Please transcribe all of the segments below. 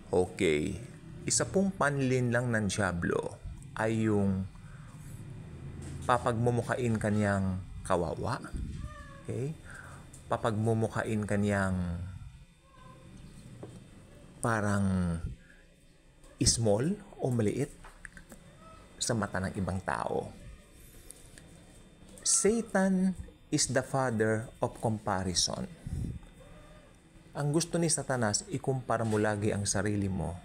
Okay, isa pong panlin lang ng dyablo ay yung papagmumukain kanyang kawawa. Okay? Papagmumukain kanyang parang small o maliit sa mata ng ibang tao. Satan is the father of comparison. Ang gusto ni Satanas, ikumpara mo lagi ang sarili mo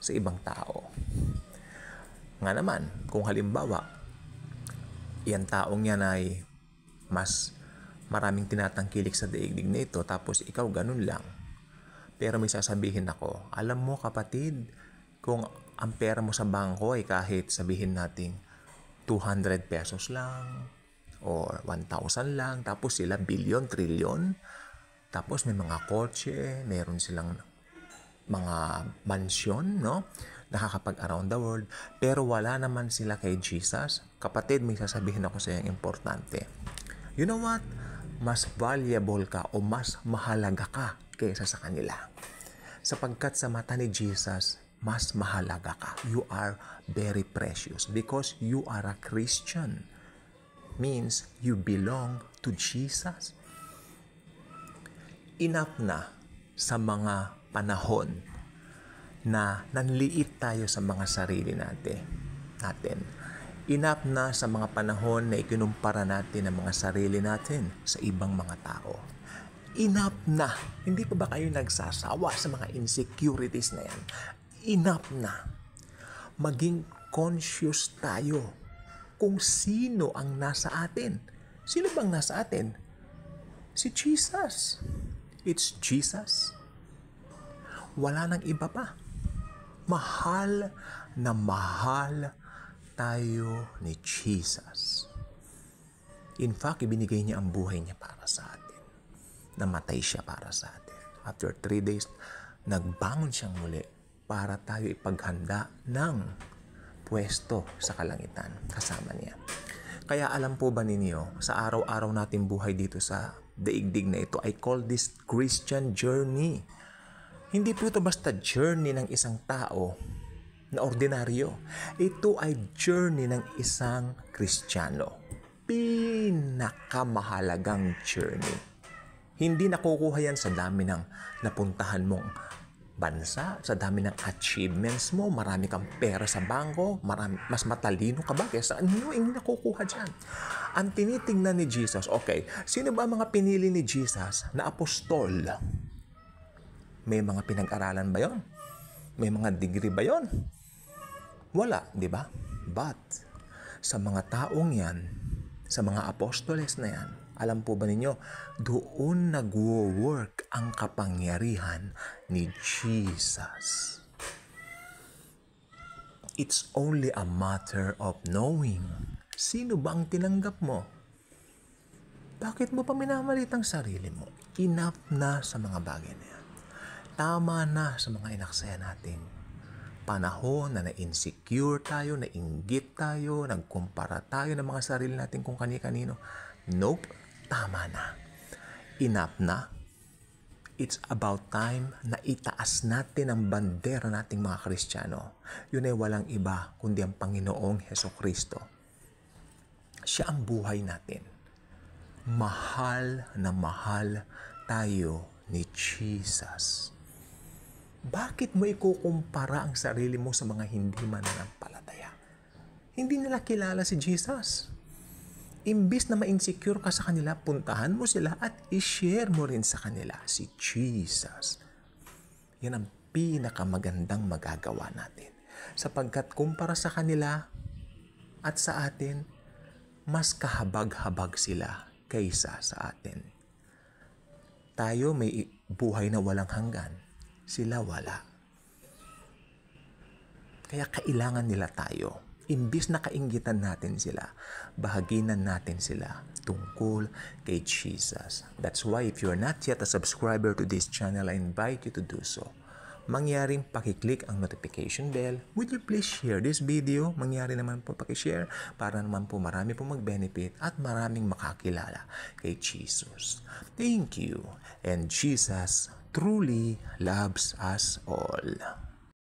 sa ibang tao. Nga naman, kung halimbawa, yan taong yan ay mas maraming tinatangkilik sa daigdig na ito, tapos ikaw ganun lang. Pero may sasabihin ako, alam mo kapatid, kung ang pera mo sa bangko ay kahit sabihin natin 200 pesos lang or 1,000 lang, tapos sila billion, trillion, tapos may mga kotse, meron silang mga mansyon, no? Nakakapag around the world, pero wala naman sila kay Jesus. Kapatid, may sasabihin ako sa iyo importante. You know what? Mas valuable ka o mas mahalaga ka kaysa sa kanila. Sapagkat sa mata ni Jesus, mas mahalaga ka. You are very precious because you are a Christian. Means you belong to Jesus. Enough na sa mga panahon na nanliit tayo sa mga sarili natin. Enough na sa mga panahon na ikinumpara natin ang mga sarili natin sa ibang mga tao. Enough na. Hindi pa ba kayo nagsasawa sa mga insecurities na yan? Enough na. Maging conscious tayo kung sino ang nasa atin. Sino bang nasa atin? Si Jesus. It's Jesus. Wala nang iba pa. Mahal na mahal tayo ni Jesus. In fact, ibinigay niya ang buhay niya para sa atin. Namatay siya para sa atin. After 3 days, nagbangon siyang muli para tayo ipaghanda ng pwesto sa kalangitan kasama niya. Kaya alam po ba ninyo, sa araw-araw nating buhay dito sa daigdig na ito, I call this Christian journey. Hindi po ito basta journey ng isang tao na ordinaryo. Ito ay journey ng isang Kristiyano. Pinakamahalagang journey. Hindi nakukuha yan sa dami ng napuntahan mong bansa, sa dami ng achievements mo, marami kang pera sa bangko, mas matalino ka ba kaysa ano, hindi nakukuha dyan. Ang tinitingnan ni Jesus, okay, sino ba mga pinili ni Jesus na apostol? May mga pinag-aralan ba yon? May mga degree ba yon? Wala, di ba? But, sa mga taong yan, sa mga apostoles na yan, alam po ba ninyo, doon nagwo-work ang kapangyarihan ni Jesus. It's only a matter of knowing. Sino ba ang tinanggap mo? Bakit mo pa minamalit ang sarili mo? Enough na sa mga bagay na yan. Tama na sa mga inaksaya natin. Panahon na na-insecure tayo, na-inggit tayo, nagkumpara tayo ng mga sarili natin kung kani-kanino. Nope, tama na. Enough na. It's about time na itaas natin ang bandera nating mga Kristiyano. Yun ay walang iba kundi ang Panginoong Hesukristo. Siya ang buhay natin. Mahal na mahal tayo ni Jesus. Bakit mo ikukumpara ang sarili mo sa mga hindi mananampalataya? Hindi nila kilala si Jesus. Imbis na ma-insecure ka sa kanila, puntahan mo sila at i-share mo rin sa kanila si Jesus. Yan ang pinakamagandang magagawa natin. Sapagkat kumpara sa kanila at sa atin, mas kahabag-habag sila kaysa sa atin. Tayo may buhay na walang hanggan. Sila wala. Kaya kailangan nila tayo. Imbis na kainggitan natin sila, bahaginan natin sila tungkol kay Jesus. That's why if you're not yet a subscriber to this channel, I invite you to do so. Mangyaring pakiclick ang notification bell. Would you please share this video? Mangyari naman po pakishare para naman po marami po mag-benefit at maraming makakilala kay Jesus. Thank you and Jesus truly loves us all.